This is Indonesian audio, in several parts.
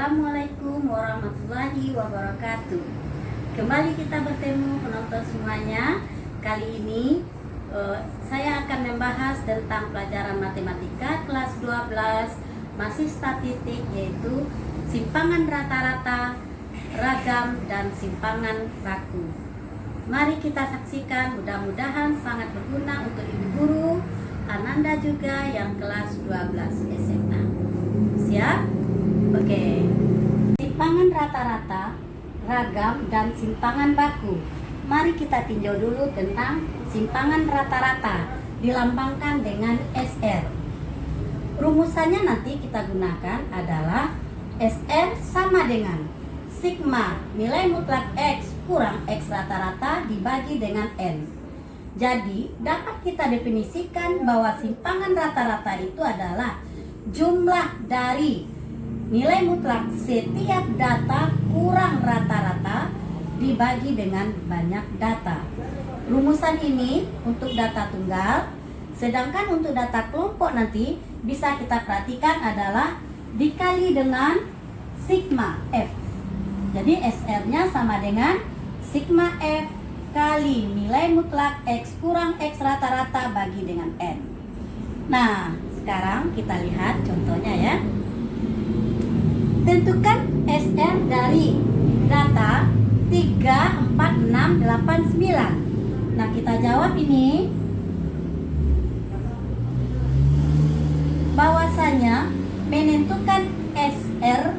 Assalamualaikum warahmatullahi wabarakatuh. Kembali kita bertemu penonton semuanya. Kali ini saya akan membahas tentang pelajaran matematika kelas 12, masih statistik, yaitu simpangan rata-rata, ragam, dan simpangan baku. Mari kita saksikan, mudah-mudahan sangat berguna untuk ibu guru, Ananda juga yang kelas 12 SMA. Siap? Oke. Simpangan rata-rata, ragam, dan simpangan baku. Mari kita tinjau dulu tentang simpangan rata-rata, dilambangkan dengan SR. Rumusannya nanti kita gunakan adalah SR sama dengan sigma nilai mutlak X kurang X rata-rata dibagi dengan N. Jadi dapat kita definisikan bahwa simpangan rata-rata itu adalah jumlah dari nilai mutlak setiap data kurang rata-rata dibagi dengan banyak data. Rumusan ini untuk data tunggal, sedangkan untuk data kelompok nanti bisa kita perhatikan adalah dikali dengan sigma F. Jadi SR-nya sama dengan sigma F kali nilai mutlak X kurang X rata-rata bagi dengan N. Nah, sekarang kita lihat contohnya ya. Tentukan SR dari data 3, 4, 6, 8, 9. Nah, kita jawab ini. Bahwasanya menentukan SR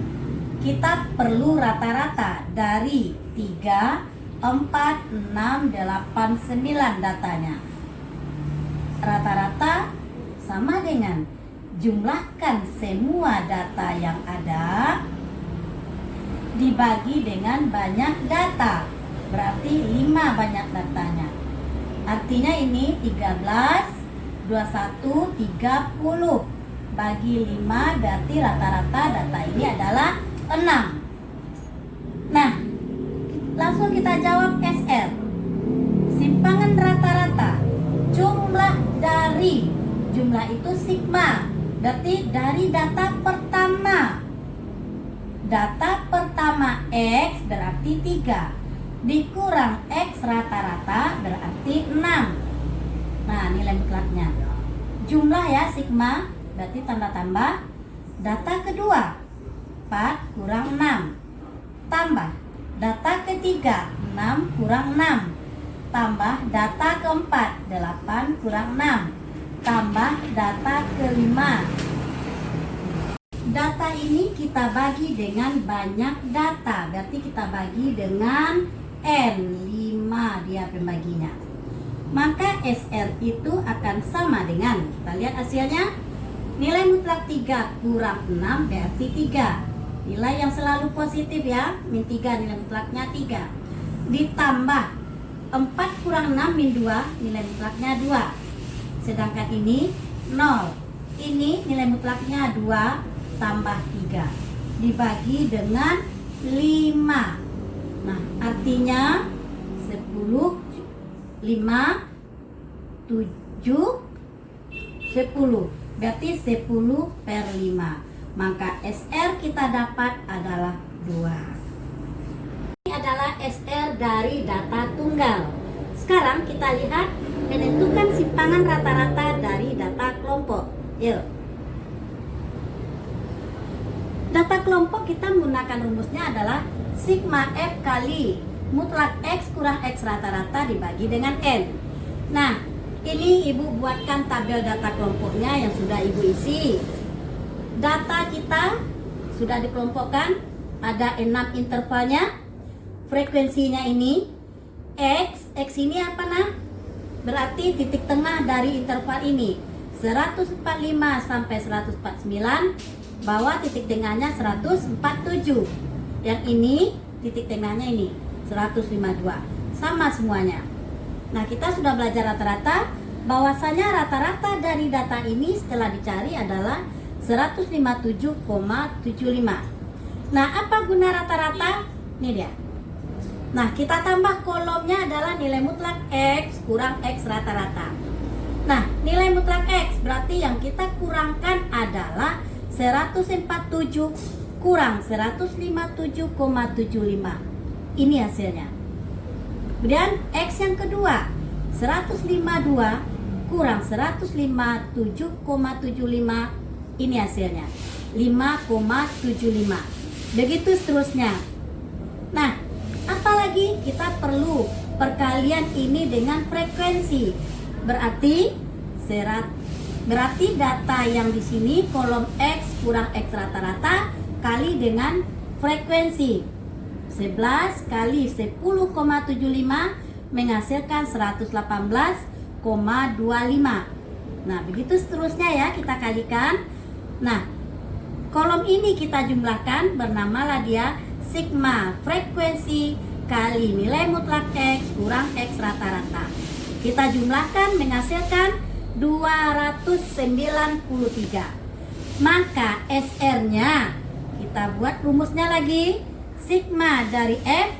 kita perlu rata-rata dari 3, 4, 6, 8, 9 datanya. Rata-rata sama dengan jumlahkan semua data yang ada dibagi dengan banyak data. Berarti 5 banyak datanya. Artinya ini 13, 21, 30 bagi 5 berarti rata-rata data ini adalah 6. Nah, langsung kita jawab SR. Simpangan rata-rata, jumlah dari, jumlah itu sigma, berarti dari data pertama. Data pertama X berarti 3 dikurang X rata-rata berarti 6. Nah, nilai mutlaknya. Jumlah ya sigma, berarti tanda tambah. Data kedua 4 kurang 6 tambah data ketiga 6 kurang 6 tambah data keempat 8 kurang 6 tambah data kelima. Data ini kita bagi dengan banyak data, berarti kita bagi dengan N, 5 dia pembaginya. Maka SR itu akan sama dengan, kita lihat hasilnya, nilai mutlak 3 kurang 6 berarti 3. Nilai yang selalu positif ya, min 3 nilai mutlaknya 3. Ditambah 4 kurang 6 min 2 nilai mutlaknya 2. Sedangkan ini 0. Ini nilai mutlaknya 2 tambah 3 dibagi dengan 5. Nah, artinya 10, 5, 7, 10. Berarti 10 per 5. Maka SR kita dapat adalah 2. Ini adalah SR dari data tunggal. Sekarang kita lihat menentukan simpangan rata-rata dari data kelompok. Yuk. Data kelompok kita menggunakan rumusnya adalah sigma F kali mutlak X kurang X rata-rata dibagi dengan N. Nah, ini ibu buatkan tabel data kelompoknya yang sudah ibu isi. Data kita sudah dikelompokkan, ada 6 intervalnya. Frekuensinya ini X ini apa nah? Berarti titik tengah dari interval ini 145 sampai 149, bawah titik tengahnya 147. Yang ini titik tengahnya ini 152. Sama semuanya. Nah, kita sudah belajar rata-rata, bahwasanya rata-rata dari data ini setelah dicari adalah 157,75. Nah, apa guna rata-rata? Ini dia. Nah, kita tambah kolomnya adalah nilai mutlak X kurang X rata-rata. Nah, nilai mutlak X berarti yang kita kurangkan adalah 147,75 kurang 157,75. Ini hasilnya. Kemudian X yang kedua, 152 kurang 157,75. Ini hasilnya 5,75. Begitu seterusnya. Nah, apalagi kita perlu perkalian ini dengan frekuensi. Berarti data yang di sini kolom X kurang X rata-rata kali dengan frekuensi. 11 kali 10,75 menghasilkan 118,25. Nah, begitu seterusnya ya, kita kalikan. Nah, kolom ini kita jumlahkan, bernamalah dia sigma frekuensi kali nilai mutlak X kurang X rata-rata. Kita jumlahkan menghasilkan 293. Maka SR-nya kita buat rumusnya lagi. Sigma dari F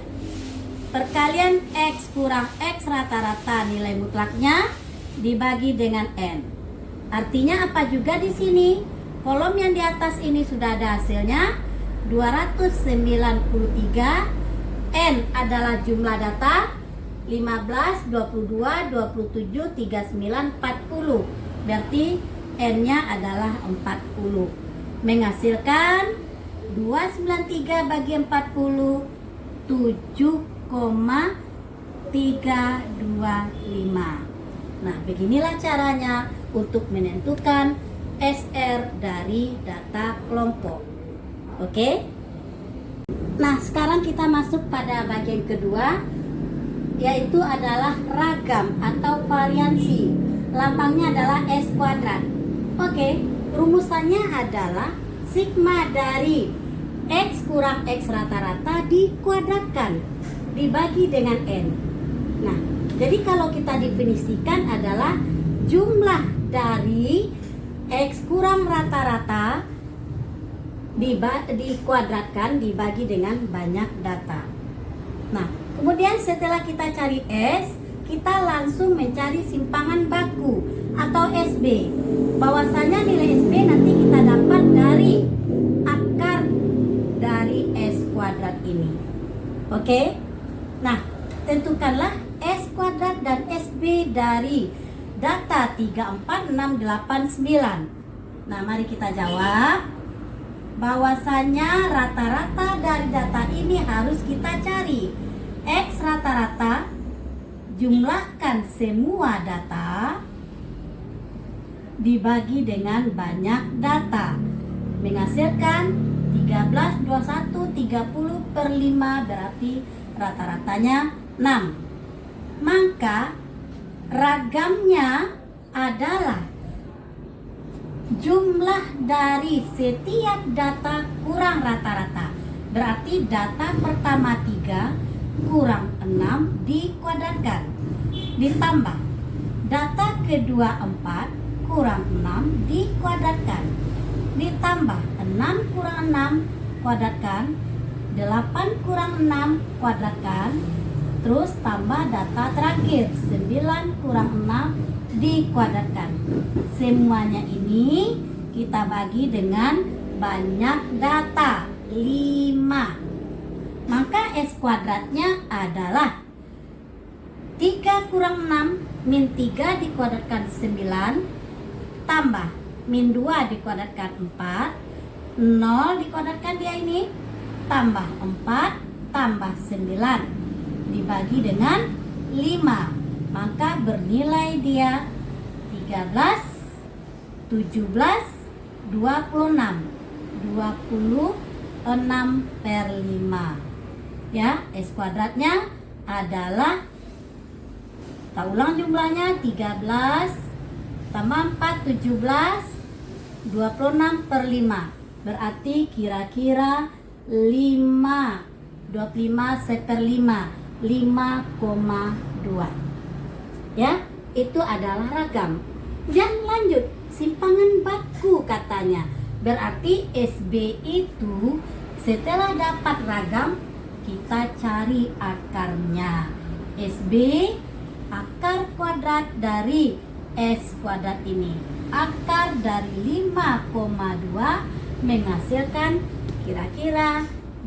perkalian X kurang X rata-rata nilai mutlaknya dibagi dengan N. Artinya apa juga di sini? Kolom yang di atas ini sudah ada hasilnya 293. N adalah jumlah data 15, 22, 27, 39, 40. Berarti N-nya adalah 40. Menghasilkan 293 bagi 40, 7,325. Nah, beginilah caranya untuk menentukan SR dari data kelompok. Oke? Nah, sekarang kita masuk pada bagian kedua, yaitu adalah ragam atau variansi. Lambangnya adalah S kuadrat. Oke, rumusannya adalah sigma dari X kurang X rata-rata dikuadratkan dibagi dengan N. Nah, jadi kalau kita definisikan adalah jumlah dari X kurang rata-rata dikuadratkan dibagi dengan banyak data. Nah, kemudian setelah kita cari S, kita langsung mencari simpangan baku atau SB. Bahwasanya nilai SB nanti kita dapat dari akar dari S kuadrat ini. Oke? Nah, tentukanlah S kuadrat dan SB dari data 3, 4, 6, 8, 9. Nah, mari kita jawab. Bahwasanya rata-rata dari data ini harus kita cari. X rata-rata, jumlahkan semua data dibagi dengan banyak data, menghasilkan 13, 21, 30 per 5, berarti rata-ratanya 6. Maka ragamnya adalah jumlah dari setiap data kurang rata-rata. Berarti data pertama 3 kurang 6 dikuadratkan, ditambah data kedua 4 kurang 6 dikuadratkan, ditambah 6 kurang 6 kuadratkan, 8 kurang 6 kuadratkan, terus tambah data terakhir 9 kurang 6 dikuadratkan. Semuanya ini kita bagi dengan banyak data 5. Maka S kuadratnya adalah 3 kurang 6 min 3 dikuadratkan 9 tambah min 2 dikuadratkan 4, 0 dikuadratkan dia ini, tambah 4 tambah 9 dibagi dengan 5. Maka bernilai dia 13, 17, 26 per 5. Ya, S kuadratnya adalah, kita ulang jumlahnya, 13 tambah 4, 17, 26 per 5. Berarti kira-kira 5, 25 per 5, 5,2. Ya, itu adalah ragam. Dan lanjut, simpangan baku katanya. Berarti SB itu setelah dapat ragam, kita cari akarnya. SB akar kuadrat dari S kuadrat ini. Akar dari 5,2 menghasilkan kira-kira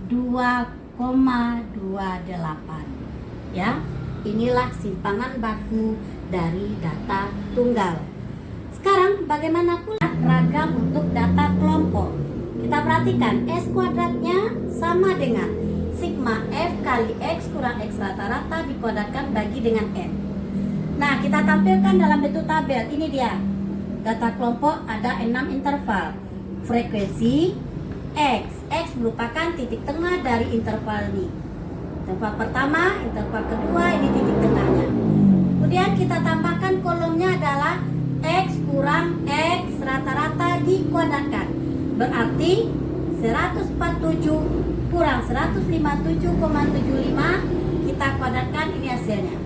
2,28. Ya, inilah simpangan baku dari data tunggal. Sekarang bagaimana pula ragam untuk data kelompok? Kita perhatikan S kuadratnya sama dengan sigma F kali X kurang X rata-rata dikuadratkan bagi dengan N. Nah, kita tampilkan dalam bentuk tabel. Ini dia. Data kelompok ada 6 interval. Frekuensi X merupakan titik tengah dari interval ini. Interval pertama, interval kedua, ini titik tengahnya. Kemudian kita tambahkan kolomnya adalah X kurang X rata-rata dikuadratkan. Berarti 147 kurang 157,75 kita kuadratkan, ini hasilnya.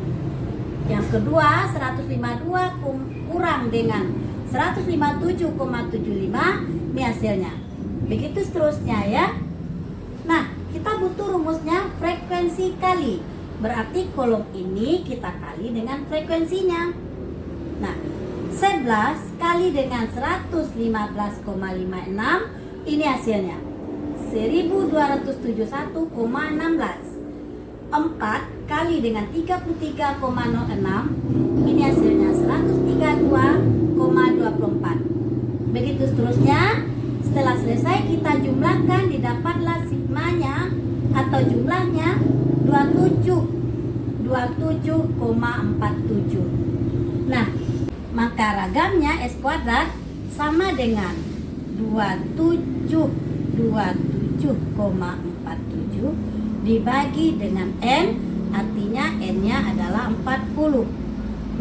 Yang kedua 152 kurang dengan 157,75, ini hasilnya. Begitu seterusnya ya. Nah, kita butuh rumusnya frekuensi kali. Berarti kolom ini kita kali dengan frekuensinya. Nah, 11 kali dengan 115,56, ini hasilnya 1271,16. 4 kali dengan 33,06, ini hasilnya 132,24. Begitu seterusnya. Setelah selesai kita jumlahkan, didapatlah sigmanya atau jumlahnya 27,47. Nah, maka ragamnya S kuadrat sama dengan 27,47 dibagi dengan N, artinya N-nya adalah 40.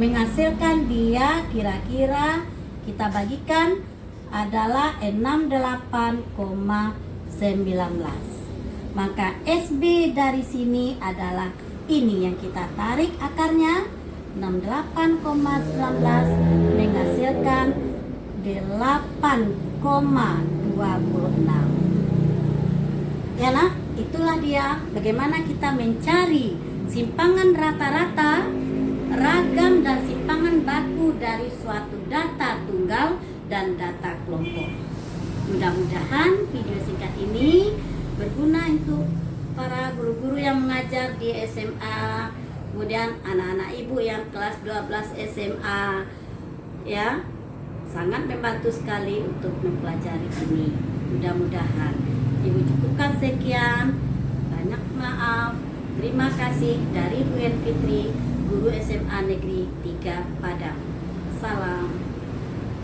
Menghasilkan dia kira-kira kita bagikan adalah 68,19. Maka SB dari sini adalah ini yang kita tarik akarnya 68,19 menghasilkan 8,26. Ya nah, itulah dia bagaimana kita mencari simpangan rata-rata, ragam dan simpangan baku dari suatu data tunggal dan data kelompok. Mudah-mudahan video singkat ini berguna untuk para guru-guru yang mengajar di SMA, kemudian anak-anak ibu yang kelas 12 SMA, ya, sangat membantu sekali untuk mempelajari ini. Mudah-mudahan. Ibu cukupkan sekian. Banyak maaf. Terima kasih dari Bu Yen Fitri, guru SMA Negeri 3 Padang. Salam.